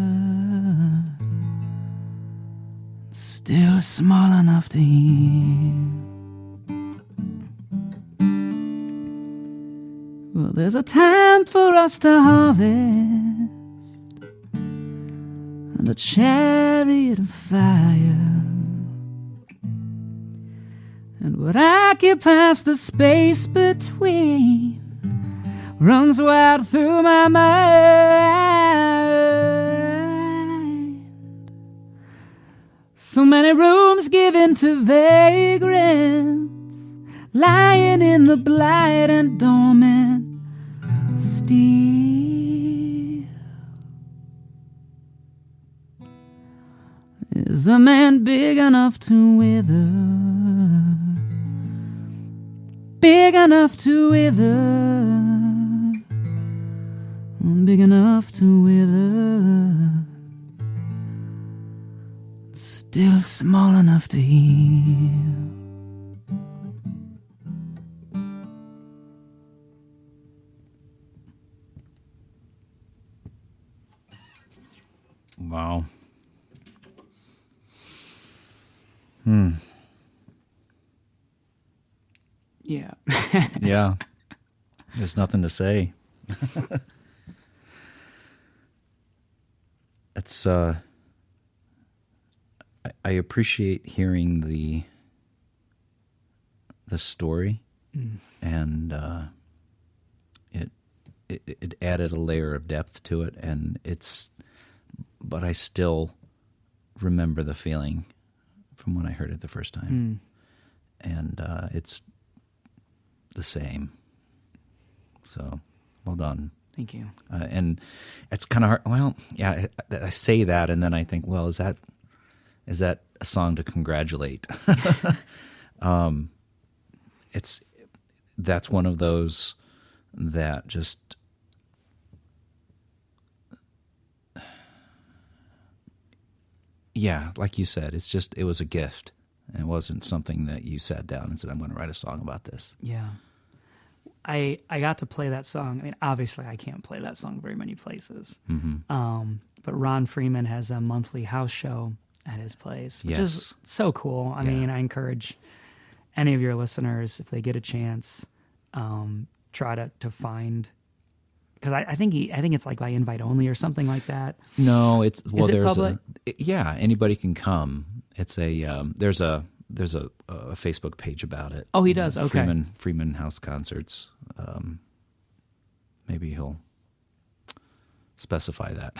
still small enough to heal. Well, there's a time for us to harvest and a chariot of fire. And what occupies the space between runs wild through my mind. So many rooms given to vagrants, lying in the blight and dormant steel. Is a man big enough to wither? Big enough to wither? Big enough to wither? Still small enough to heal. Wow. Yeah. Yeah. There's nothing to say. It's I appreciate hearing the story, and it added a layer of depth to it, and but I still remember the feeling from when I heard it the first time, and it's the same. So, well done. Thank you. And it's kind of hard. Well, yeah, I say that, and then I think, well, is that a song to congratulate? That's one of those that just, yeah, like you said, it was a gift. It wasn't something that you sat down and said, I'm going to write a song about this. Yeah. I got to play that song. I mean, obviously I can't play that song very many places. Mm-hmm. But Ron Freeman has a monthly house show at his place, which is so cool. I mean, I encourage any of your listeners, if they get a chance, try to find, because I think it's like by invite only or something like that. No, is it there's public? Anybody can come. It's there's a Facebook page about it. Oh, he does. Okay. Freeman House Concerts. Maybe he'll specify that.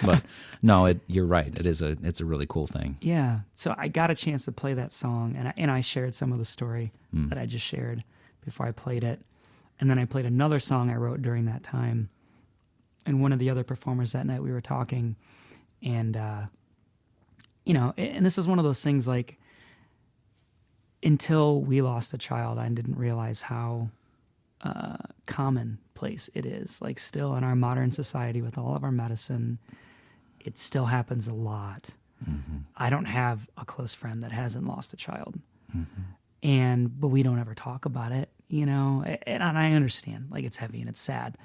But no, you're right. It's a really cool thing. Yeah. So I got a chance to play that song, and I shared some of the story that I just shared before I played it, and then I played another song I wrote during that time. And one of the other performers that night, we were talking, and and this is one of those things like, until we lost a child, I didn't realize how commonplace it is. Like, still in our modern society with all of our medicine, it still happens a lot. Mm-hmm. I don't have a close friend that hasn't lost a child. Mm-hmm. But we don't ever talk about it, and I understand, like, it's heavy and it's sad.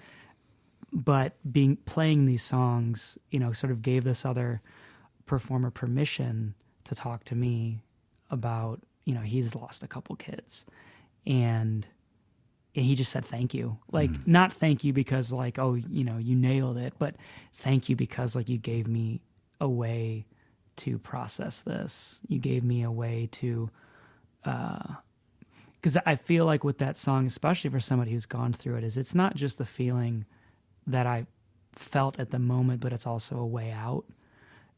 But playing these songs, sort of gave this other performer permission to talk to me about, he's lost a couple kids, and he just said thank you. Like, not thank you because, like, oh, you nailed it, but thank you because, like, you gave me a way to process this. You gave me a way to, because I feel like with that song, especially for somebody who's gone through it, it's not just the feeling that I felt at the moment, but it's also a way out.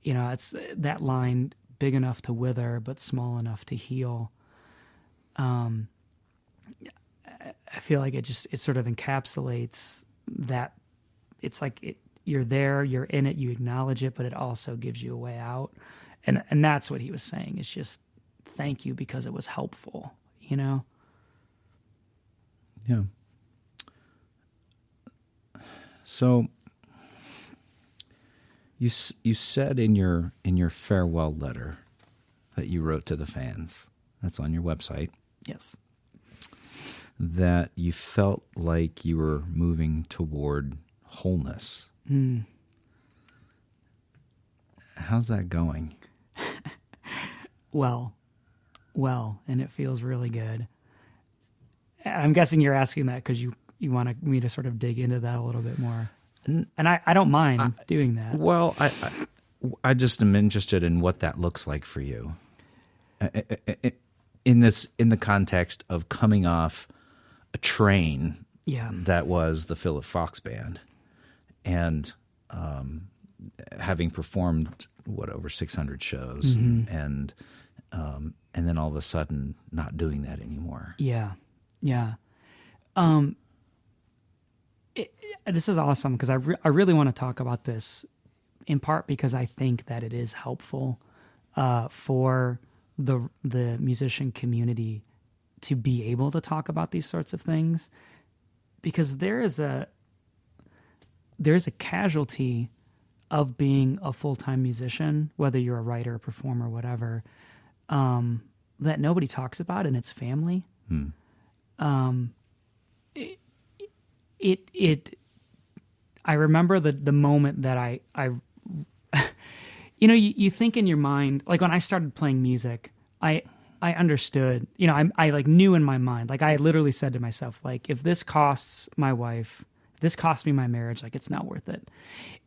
It's that line, big enough to wither, but small enough to heal. I feel like it sort of encapsulates that. It's like you're there, you're in it, you acknowledge it, but it also gives you a way out. And that's what he was saying. It's just thank you because it was helpful, Yeah. So you said in your farewell letter that you wrote to the fans, that's on your website. Yes. That you felt like you were moving toward wholeness. How's that going? Well, and it feels really good. I'm guessing you're asking that because you want me to sort of dig into that a little bit more. And I don't mind doing that. Well, I just am interested in what that looks like for you. In the context of coming off a train that was the Phillip Fox Band, and having performed over 600 shows, and then all of a sudden not doing that anymore. Yeah. This is awesome because I really want to talk about this, in part because I think that it is helpful for the musician community to be able to talk about these sorts of things, because there's a casualty of being a full-time musician, whether you're a writer, a performer, whatever, that nobody talks about, and it's family. I remember the moment that I you think in your mind, like when I started playing music, I understood, I like knew in my mind, like I literally said to myself, like, if this costs my wife, if this costs me my marriage, like it's not worth it.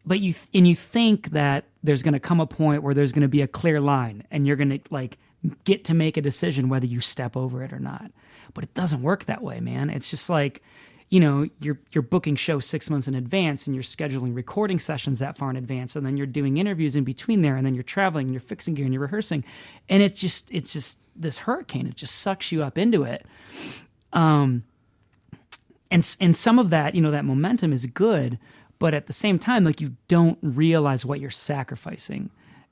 But you think that there's going to come a point where there's going to be a clear line and you're going to like get to make a decision whether you step over it or not. But it doesn't work that way, man. It's just like, you're booking shows 6 months in advance, and you're scheduling recording sessions that far in advance, and then you're doing interviews in between there, and then you're traveling and you're fixing gear and you're rehearsing, and it's just this hurricane. It just sucks you up into it. And some of that, that momentum is good, but at the same time, like, you don't realize what you're sacrificing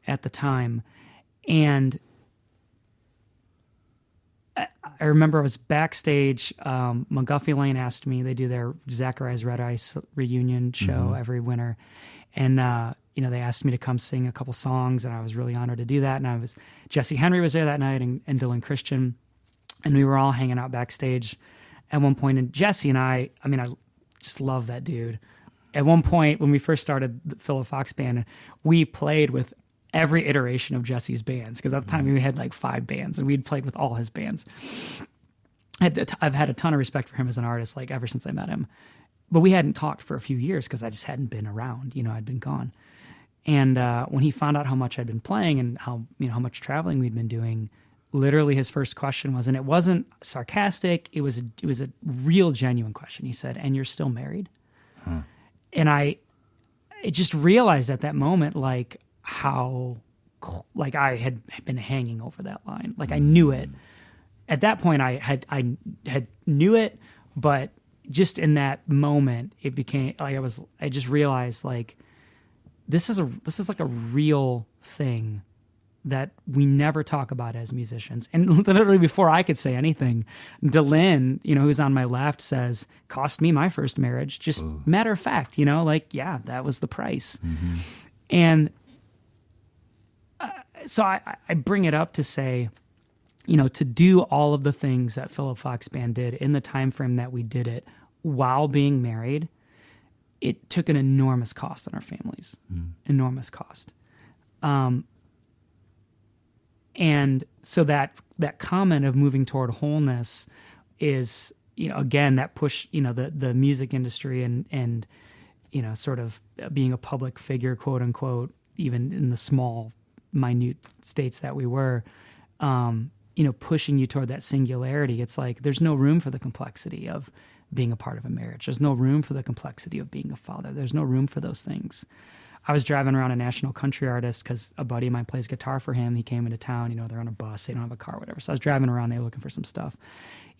at the time. And I remember I was backstage. McGuffey Lane asked me, they do their Zachariah's Red Ice reunion show every winter. And, they asked me to come sing a couple songs, and I was really honored to do that. And Jesse Henry was there that night, and Dylan Christian, and we were all hanging out backstage at one point. And Jesse and I just love that dude. At one point, when we first started the Phillip Fox Band, we played with every iteration of Jesse's bands, because at the time we had like 5 bands, and we'd played with all his bands. I've had a ton of respect for him as an artist, like ever since I met him. But we hadn't talked for a few years because I just hadn't been around. I'd been gone. And when he found out how much I'd been playing and how much traveling we'd been doing, literally his first question was, and it wasn't sarcastic, it was a real genuine question. He said, "And you're still married?" And I just realized at that moment, like, how like I had been hanging over that line. Like, I knew it. At that point I had knew it, but just in that moment it became like I just realized, like, this is like a real thing that we never talk about as musicians. And literally before I could say anything, Dylan, who's on my left, says, "Cost me my first marriage." Just matter of fact, like, yeah, that was the price. And so I bring it up to say, to do all of the things that Phillip Fox Band did in the time frame that we did it while being married, it took an enormous cost on our families. Enormous cost. And so that comment of moving toward wholeness is, again, that push, the music industry and sort of being a public figure, quote unquote, even in the small, minute states that we were, pushing you toward that singularity. It's like, there's no room for the complexity of being a part of a marriage. There's no room for the complexity of being a father. There's no room for those things. I was driving around a national country artist because a buddy of mine plays guitar for him. He came into town, they're on a bus, they don't have a car, whatever. So I was driving around, they were looking for some stuff,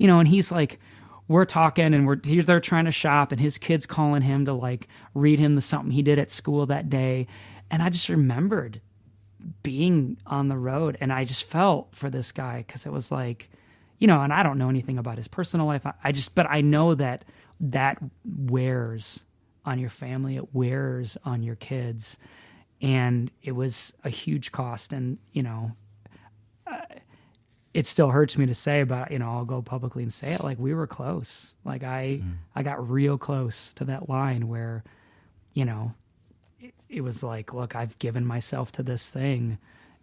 and he's like, we're talking and they're trying to shop, and his kid's calling him to like read him something he did at school that day. And I just remembered being on the road, and I just felt for this guy, because it was like, and I don't know anything about his personal life. But I know that wears on your family, it wears on your kids, and it was a huge cost. And it still hurts me to say, but I'll go publicly and say it, like, we were close. Like, I got real close to that line where it was like, look, I've given myself to this thing,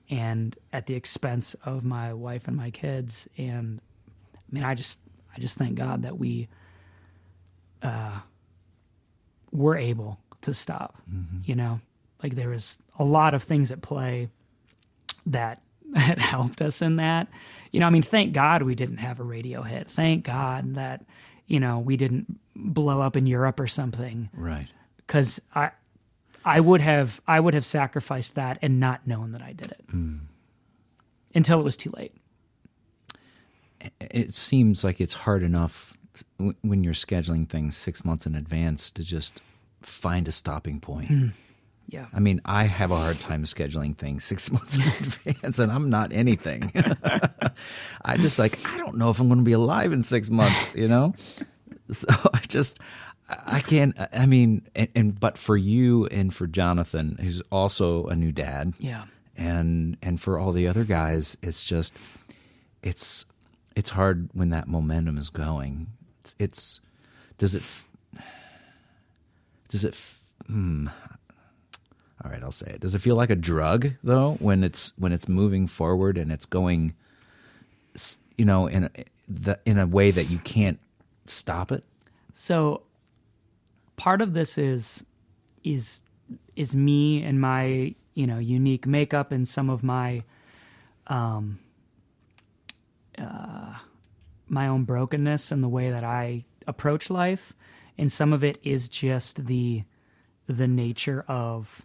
and at the expense of my wife and my kids. And I just thank God that we were able to stop, Like there was a lot of things at play that had helped us in that. You know, I mean, thank God we didn't have a radio hit. Thank God that, you know, we didn't blow up in Europe or something. Right. Because I would have sacrificed that and not known that I did it until it was too late. It seems like it's hard enough when you're scheduling things 6 months in advance to just find a stopping point. Yeah. I mean, I have a hard time scheduling things 6 months in advance, and I'm not anything. I don't know if I'm going to be alive in 6 months, you know? So I can't, I mean, but for you and for Jonathan, who's also a new dad. Yeah. And for all the other guys, it's just, it's hard when that momentum is going. All right, I'll say it. Does it feel like a drug though when it's moving forward and it's going, you know, in a way that you can't stop it? So part of this is me and my, you know, unique makeup and some of my my own brokenness and the way that I approach life, and some of it is just the nature of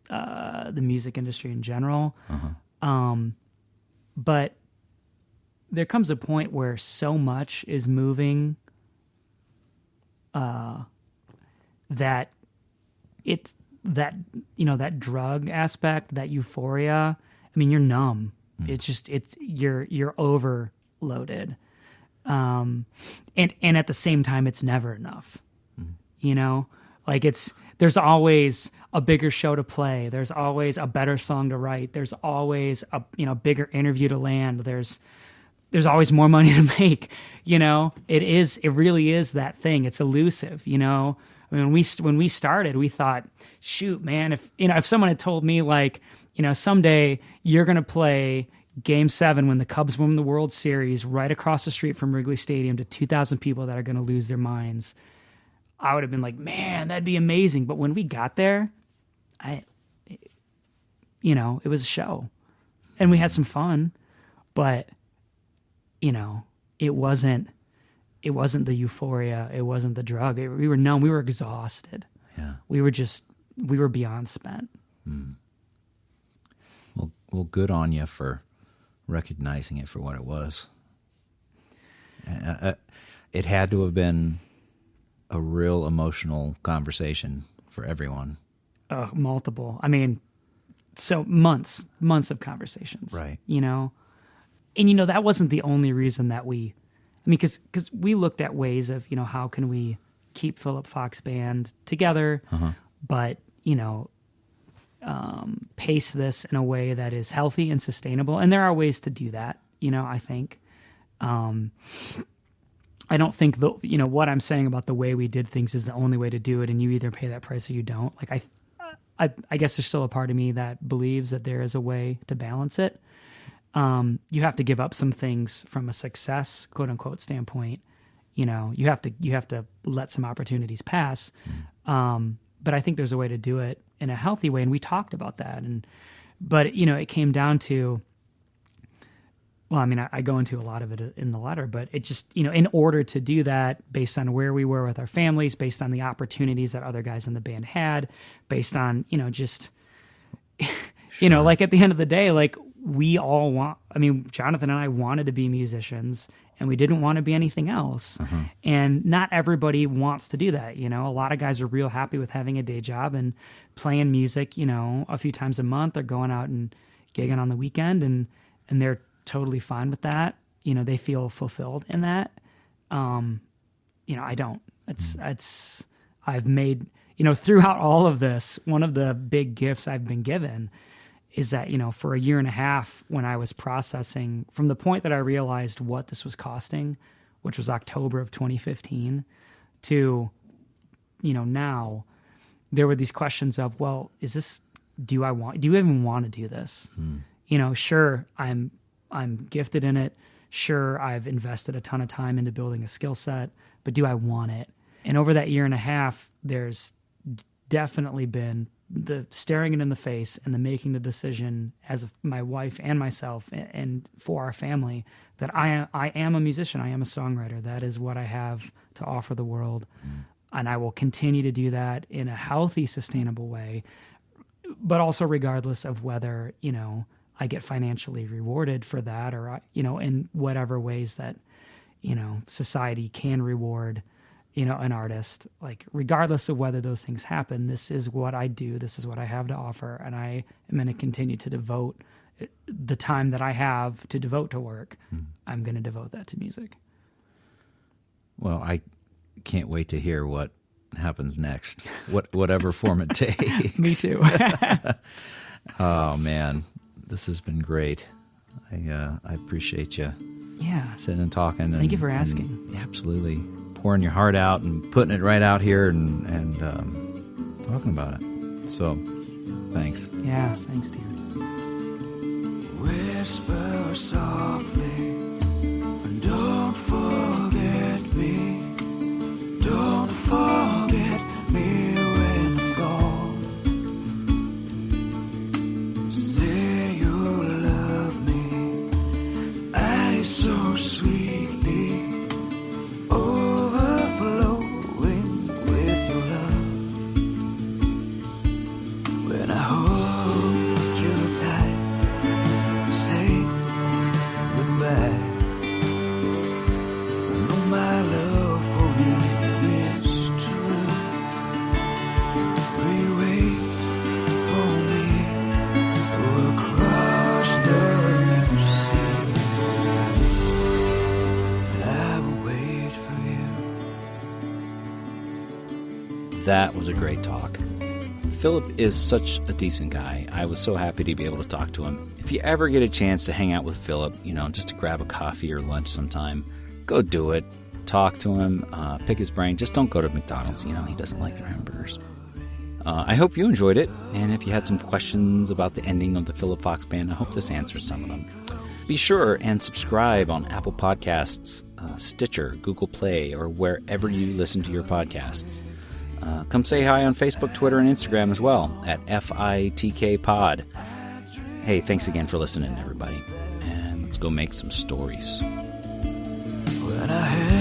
the music industry in general. But there comes a point where so much is moving that it's that, you know, that drug aspect, that euphoria. I mean, you're numb. It's just, you're overloaded. And at the same time, it's never enough, you know, like there's always a bigger show to play. There's always a better song to write. There's always a, you know, bigger interview to land. There's always more money to make, you know. It really is that thing. It's elusive, you know. I mean, when we started, we thought, shoot, man, if someone had told me, like, you know, someday you're going to play Game 7 when the Cubs win the World Series right across the street from Wrigley Stadium to 2,000 people that are going to lose their minds, I would have been like, man, that'd be amazing. But when we got there, you know, it was a show, and we had some fun, but, you know, it wasn't the euphoria. It wasn't the drug. We were numb. We were exhausted. Yeah. We were beyond spent. Well, good on you for recognizing it for what it was. It had to have been a real emotional conversation for everyone. Multiple. I mean, so months of conversations. Right. You know, and, you know, that wasn't the only reason that because we looked at ways of, you know, how can we keep Phillip Fox Band together, but, you know, pace this in a way that is healthy and sustainable. And there are ways to do that, you know, I think. I don't think you know, what I'm saying about the way we did things is the only way to do it, and you either pay that price or you don't. Like, I guess there's still a part of me that believes that there is a way to balance it. You have to give up some things from a success, quote unquote, standpoint. You know, you have to let some opportunities pass. But I think there's a way to do it in a healthy way. And we talked about that. But, you know, it came down to, well, I mean, I go into a lot of it in the letter, but it just, you know, in order to do that, based on where we were with our families, based on the opportunities that other guys in the band had, based on, you know, just, you know, like at the end of the day, like Jonathan and I wanted to be musicians, and we didn't want to be anything else. And not everybody wants to do that. You know, a lot of guys are real happy with having a day job and playing music, you know, a few times a month, or going out and gigging on the weekend, and they're totally fine with that. You know, they feel fulfilled in that. You know, I don't. I've made, you know, throughout all of this, one of the big gifts I've been given is that, you know, for a year and a half, when I was processing, from the point that I realized what this was costing, which was October of 2015, to, you know, now, there were these questions of, well, do you even want to do this? You know, sure, I'm gifted in it. Sure, I've invested a ton of time into building a skill set, but do I want it? And over that year and a half, there's definitely been the staring it in the face and the making the decision as my wife and myself and for our family that I am a musician. I am a songwriter. That is what I have to offer the world. And I will continue to do that in a healthy, sustainable way, but also regardless of whether, I get financially rewarded for that or, in whatever ways that, society can reward, an artist. Like, regardless of whether those things happen, this is what I do. This is what I have to offer. And I am going to continue to devote the time that I have to devote to work. I'm going to devote that to music. Well, I can't wait to hear what happens next, whatever form it takes. Me too. Oh man, this has been great. I appreciate you. Yeah. Sitting and talking. Thank you for asking. And absolutely. Pouring your heart out and putting it right out here and talking about it. So, thanks. Yeah, thanks, Dan. Whisper softly, and don't forget me. Don't forget me when I'm gone. Say you love me, I so sweetly, overflowing with your love. When I hold you tight, say goodbye. I know my love for you is true. Will you wait for me across the sea? I will wait for you. That was a great talk. Phillip is such a decent guy. I was so happy to be able to talk to him. If you ever get a chance to hang out with Phillip, just to grab a coffee or lunch sometime, go do it. Talk to him, pick his brain. Just don't go to McDonald's. He doesn't like their hamburgers. I hope you enjoyed it. And if you had some questions about the ending of the Phillip Fox Band, I hope this answers some of them. Be sure and subscribe on Apple Podcasts, Stitcher, Google Play, or wherever you listen to your podcasts. Come say hi on Facebook, Twitter, and Instagram as well at FITK Pod. Hey, thanks again for listening, everybody. And let's go make some stories. When I